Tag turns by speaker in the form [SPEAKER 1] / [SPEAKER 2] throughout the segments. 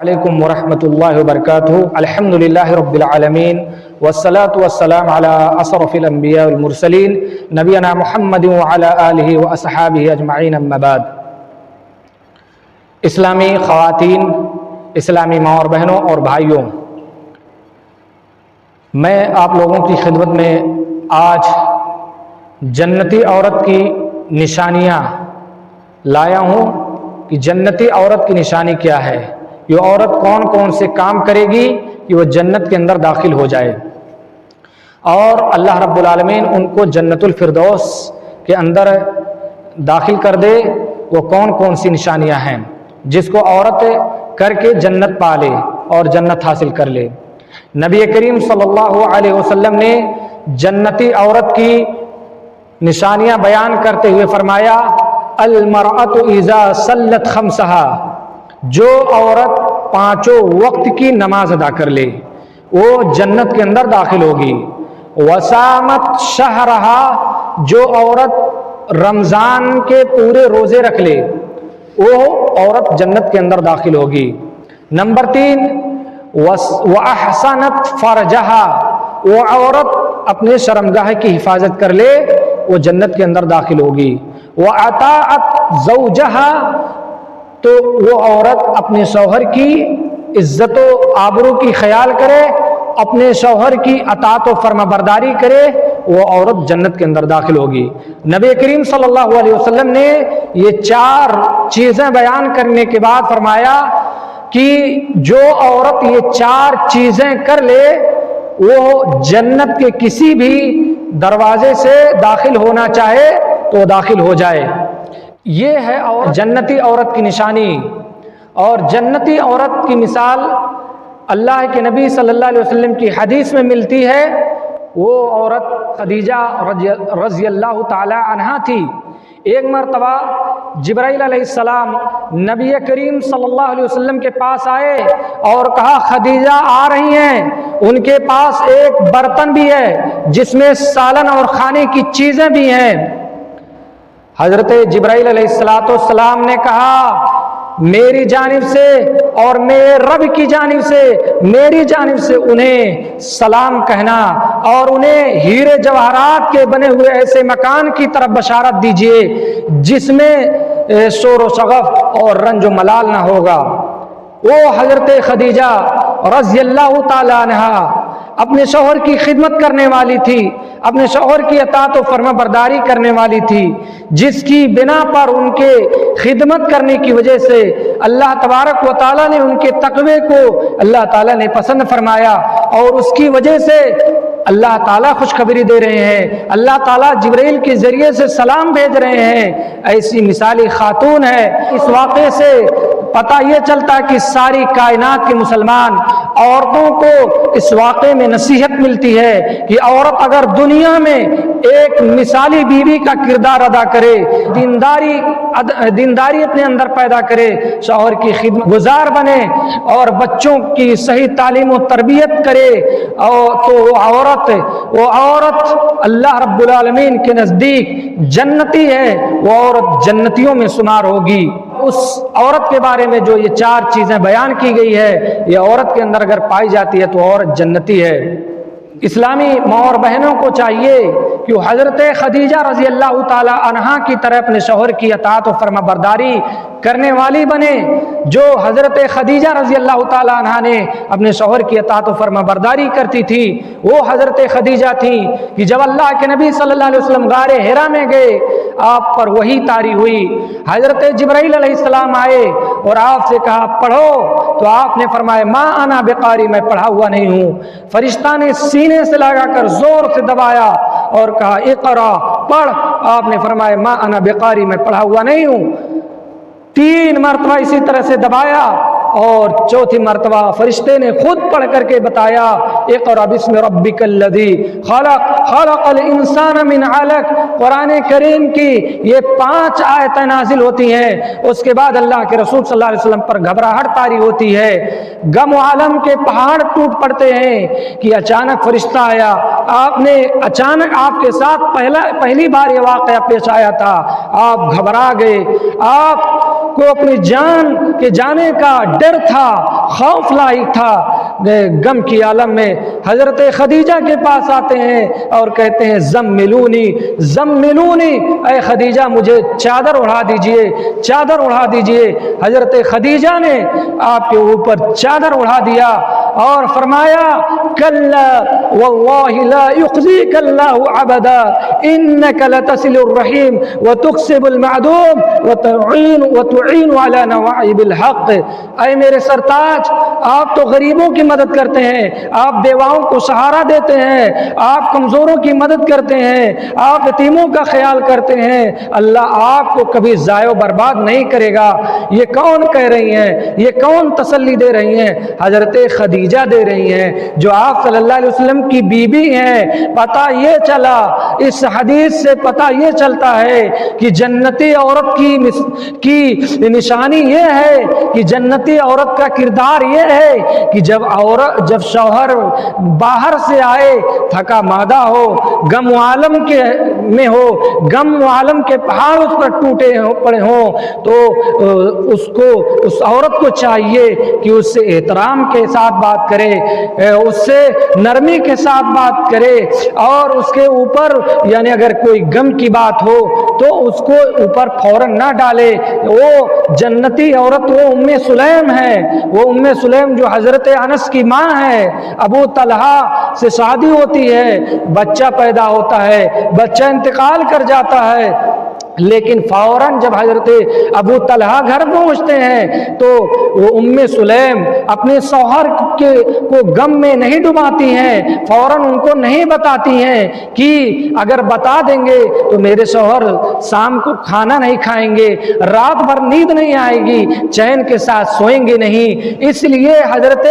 [SPEAKER 1] علیکم ورحمۃ اللہ وبرکاتہ۔ الحمدللہ رب العالمین والصلاة والسلام علی اشرف الانبیاء والمرسلین نبینا محمد وعلی آلہ واصحابہ اجمعین، اما بعد۔ اسلامی خواتین، اسلامی ماں اور بہنوں اور بھائیوں، میں آپ لوگوں کی خدمت میں آج جنتی عورت کی نشانیاں لایا ہوں کہ جنتی عورت کی نشانی کیا ہے، یہ عورت کون کون سے کام کرے گی کہ وہ جنت کے اندر داخل ہو جائے، اور اللہ رب العالمین ان کو جنت الفردوس کے اندر داخل کر دے۔ وہ کون کون سی نشانیاں ہیں جس کو عورت کر کے جنت پا لے اور جنت حاصل کر لے۔ نبی کریم صلی اللہ علیہ وسلم نے جنتی عورت کی نشانیاں بیان کرتے ہوئے فرمایا، المرأۃ اذا صلت خمسہا، جو عورت پانچوں وقت کی نماز ادا کر لے وہ جنت کے اندر داخل ہوگی۔ وصامت شہرہا، جو عورت رمضان کے پورے روزے رکھ لے وہ عورت جنت کے اندر داخل ہوگی۔ نمبر 3، وَأَحْسَنَتْ فَرْجَهَا، وہ عورت اپنے شرمگاہ کی حفاظت کر لے وہ جنت کے اندر داخل ہوگی۔ وَأَطَاعَتْ زَوْجَهَا، تو وہ عورت اپنے شوہر کی عزت و آبرو کی خیال کرے، اپنے شوہر کی اطاعت و فرمانبرداری کرے، وہ عورت جنت کے اندر داخل ہوگی۔ نبی کریم صلی اللہ علیہ وسلم نے یہ 4 چیزیں بیان کرنے کے بعد فرمایا کہ جو عورت یہ 4 چیزیں کر لے وہ جنت کے کسی بھی دروازے سے داخل ہونا چاہے تو داخل ہو جائے۔ یہ ہے اور جنتی عورت کی نشانی۔ اور جنتی عورت کی مثال اللہ کے نبی صلی اللہ علیہ وسلم کی حدیث میں ملتی ہے۔ وہ عورت خدیجہ رضی اللہ تعالی عنہا تھی۔ ایک مرتبہ جبرائیل علیہ السلام نبی کریم صلی اللہ علیہ وسلم کے پاس آئے اور کہا خدیجہ آ رہی ہیں، ان کے پاس ایک برتن بھی ہے جس میں سالن اور کھانے کی چیزیں بھی ہیں۔ حضرت جبرائیل علیہ السلام نے کہا میری جانب سے اور میرے رب کی جانب سے، میری جانب سے انہیں سلام کہنا اور انہیں ہیرے جواہرات کے بنے ہوئے ایسے مکان کی طرف بشارت دیجئے جس میں شور و شغف اور رنج و ملال نہ ہوگا۔ وہ حضرت خدیجہ رضی اللہ تعالی عنہا اپنے شوہر کی خدمت کرنے والی تھی، اپنے شوہر کی اطاعت و فرما برداری کرنے والی تھی، جس کی بنا پر ان کے خدمت کرنے کی وجہ سے اللہ تبارک و تعالیٰ نے ان کے تقوی کو اللہ تعالیٰ نے پسند فرمایا، اور اس کی وجہ سے اللہ تعالیٰ خوشخبری دے رہے ہیں، اللہ تعالیٰ جبرائیل کے ذریعے سے سلام بھیج رہے ہیں۔ ایسی مثالی خاتون ہے۔ اس واقعے سے پتہ یہ چلتا ہے کہ ساری کائنات کے مسلمان عورتوں کو اس واقعے میں نصیحت ملتی ہے کہ عورت اگر دنیا میں ایک مثالی بیوی کا کردار ادا کرے، دینداری اپنے اندر پیدا کرے، شوہر کی خدمت گزار بنے اور بچوں کی صحیح تعلیم و تربیت کرے، تو وہ عورت اللہ رب العالمین کے نزدیک جنتی ہے، وہ عورت جنتیوں میں شمار ہوگی۔ اس عورت کے بارے میں جو یہ 4 چیزیں بیان کی گئی ہے، یہ عورت کے اندر اگر پائی جاتی ہے تو عورت جنتی ہے۔ اسلامی ماں اور بہنوں کو چاہیے کہ وہ حضرت خدیجہ رضی اللہ تعالی عنہا کی طرح اپنے شوہر کی اطاعت و فرما برداری کرنے والی بنے، جو حضرت خدیجہ رضی اللہ تعالی عنہا نے اپنے شوہر کی اطاعت و فرما برداری کرتی تھی۔ وہ حضرت خدیجہ تھی کہ جب اللہ کے نبی صلی اللہ علیہ وسلم غار حرا میں گئے، آپ پر وحی طاری ہوئی، حضرت جبرائیل علیہ السلام آئے اور آپ سے کہا پڑھو، تو آپ نے فرمایا ما انا بقاری، میں پڑھا ہوا نہیں ہوں۔ فرشتہ نے سینے سے لگا کر زور سے دبایا اور کہا اقرا، پڑھ۔ آپ نے فرمایا ما انا بقاری، میں پڑھا ہوا نہیں ہوں۔ 3 مرتبہ اسی طرح سے دبایا اور 4تھی مرتبہ فرشتے نے خود پڑھ کر کے بتایا اقرأ بسم ربک الذی خلق خلق الانسان من علق۔ قرآن کریم کی یہ 5 آیتیں نازل ہوتی ہیں، اس کے بعد اللہ کے رسول صلی اللہ علیہ وسلم پر گھبراہٹ طاری ہوتی ہے، غم و عالم کے پہاڑ ٹوٹ پڑتے ہیں کہ اچانک فرشتہ آیا، آپ نے اچانک آپ کے ساتھ پہلی بار یہ واقعہ پیش آیا تھا، آپ گھبرا گئے، آپ کو اپنی جان کے جانے کا ڈر تھا، خوف لاحق تھا۔ غم کی عالم میں حضرت خدیجہ کے پاس آتے ہیں اور کہتے ہیں زملونی زملونی، اے خدیجہ مجھے چادر اڑا دیجئے، چادر اڑا دیجئے۔ حضرت خدیجہ نے آپ کے اوپر چادر اڑا دیا اور فرمایا کلا واللہ لا یخزیک اللہ ابدا انک لتصل الرحیم وتکسب المعدوم وتعین علی نوائب الحق۔ اے میرے سرتاج، آپ تو غریبوں کی مدد کرتے ہیں، آپ بیواؤں کو سہارا دیتے ہیں، آپ کمزوروں کی مدد کرتے ہیں، آپ یتیموں کا خیال کرتے ہیں، اللہ آپ کو کبھی ضائع و برباد نہیں کرے گا۔ یہ کون کہہ رہی ہیں، یہ کون تسلی دے رہی ہیں؟ حضرت خدیجہ دے رہی ہیں جو آپ صلی اللہ علیہ وسلم کی بیوی ہیں۔ پتہ یہ چلا، اس حدیث سے پتہ یہ چلتا ہے کہ جنتی عورت کی نشانی یہ ہے کہ جنتی عورت کا کردار یہ ہے کہ جب شوہر باہر سے آئے، تھکا مادہ ہو، غم و عالم میں ہو، غم و عالم کے پہاڑ اس پر ٹوٹے پڑے ہوں، تو اس عورت کو چاہیے کہ اس سے احترام کے ساتھ بات کرے، اس سے نرمی کے ساتھ بات کرے، اور اس کے اوپر یعنی اگر کوئی غم کی بات ہو تو اس کو اوپر فوراً نہ ڈالے۔ وہ جنتی عورت وہ ام سلیم ہے، وہ ام سلیم جو حضرت انس کی ماں ہے۔ ابو طلحہ سے شادی ہوتی ہے، بچہ پیدا ہوتا ہے، بچہ انتقال کر جاتا ہے، لیکن فوراً جب حضرت ابو طلحہ گھر پہنچتے ہیں تو وہ ام سلیم اپنے شوہر کو غم میں نہیں ڈباتی ہیں، فوراً ان کو نہیں بتاتی ہیں کہ اگر بتا دیں گے تو میرے شوہر شام کو کھانا نہیں کھائیں گے، رات بھر نیند نہیں آئے گی، چین کے ساتھ سوئیں گے نہیں۔ اس لیے حضرت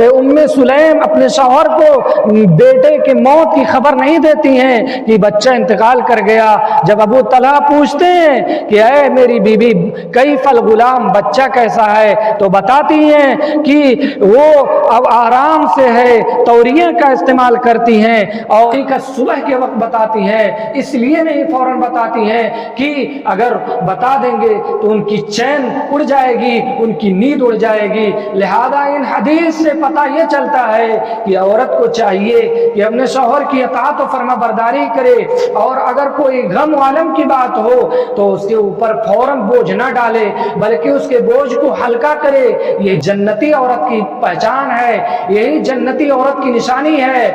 [SPEAKER 1] ام سلیم اپنے شوہر کو بیٹے کے موت کی خبر نہیں دیتی ہیں کہ بچہ انتقال کر گیا۔ جب ابو طلحہ پوچھتے ہیں کہ اے میری بیوی کیف الغلام، بچہ کیسا ہے، تو بتاتی ہیں کہ وہ اب آرام سے ہے، توریہ کا استعمال کرتی ہیں، اور صبح کے وقت بتاتی ہیں، اس لیے نہیں فوراً بتاتی ہیں کہ اگر بتا دیں گے تو ان کی چین اڑ جائے گی، ان کی نیند اڑ جائے گی۔ لہذا ان حدیث سے پتہ یہ چلتا ہے کہ عورت کو چاہیے کہ اپنے شوہر کی اطاعت و فرما برداری کرے، اور اگر کوئی غم و عالم کی بات ہو تو اس کے اوپر فوراً بوجھ نہ ڈالے، بلکہ اس کے بوجھ کو ہلکا کرے۔ یہ جنتی عورت کی پہچان ہے، یہی جنتی عورت کی نشانی ہے۔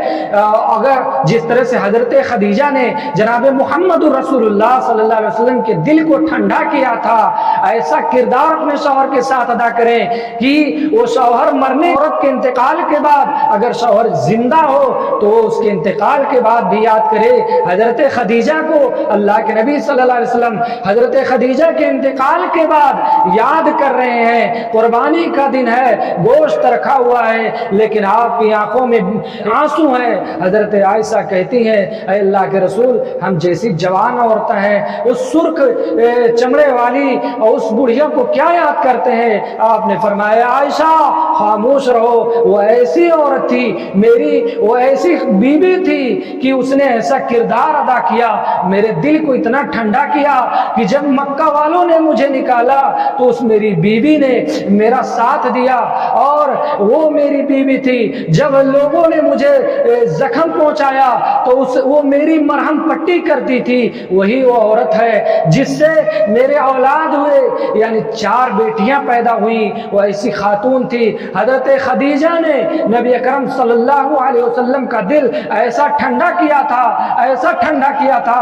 [SPEAKER 1] اگر جس طرح سے حضرت خدیجہ نے جناب محمد رسول اللہ صلی اللہ علیہ وسلم کے دل کو ٹھنڈا کیا تھا، ایسا کردار اپنے شوہر کے ساتھ ادا کریں کہ وہ شوہر مرنے، عورت کے انتقال کے بعد اگر شوہر زندہ ہو تو اس کے انتقال کے بعد بھی یاد کرے۔ حضرت خدیجہ کو اللہ کے نبی صلی اللہ علیہ وسلم حضرت خدیجہ کے انتقال کے بعد یاد کر رہے ہیں، قربانی کا دن ہے، گوشت رکھا ہوا ہے، لیکن آپ کی آنکھوں میں آنسو ہیں۔ حضرت عائشہ کہتی ہیں اے اللہ کے رسول، ہم جیسی جوان عورتیں ہیں اس سرخ چمڑے والی اور اس بڑھیا کو کیا یاد کرتے ہیں؟ آپ نے فرمایا عائشہ خاموش رہو، وہ ایسی عورت تھی، میری وہ ایسی بیوی تھی کہ اس نے ایسا کردار ادا کیا، میرے دل کو اتنا ٹھنڈا کیا کہ جب مکہ والوں نے مجھے نکالا تو اس میری بیوی نے میرا ساتھ دیا، اور وہ میری بیوی تھی جب لوگوں نے مجھے زخم پہنچایا تو وہ میری مرہم پٹی کرتی تھی۔ وہی وہ عورت ہے جس سے میرے اولاد ہوئے، یعنی 4 بیٹیاں پیدا ہوئیں، وہ ایسی خاتون تھی۔ حضرت خدیجہ نے نبی اکرم صلی اللہ علیہ وسلم کا دل ایسا ٹھنڈا کیا تھا، ایسا ٹھنڈا کیا تھا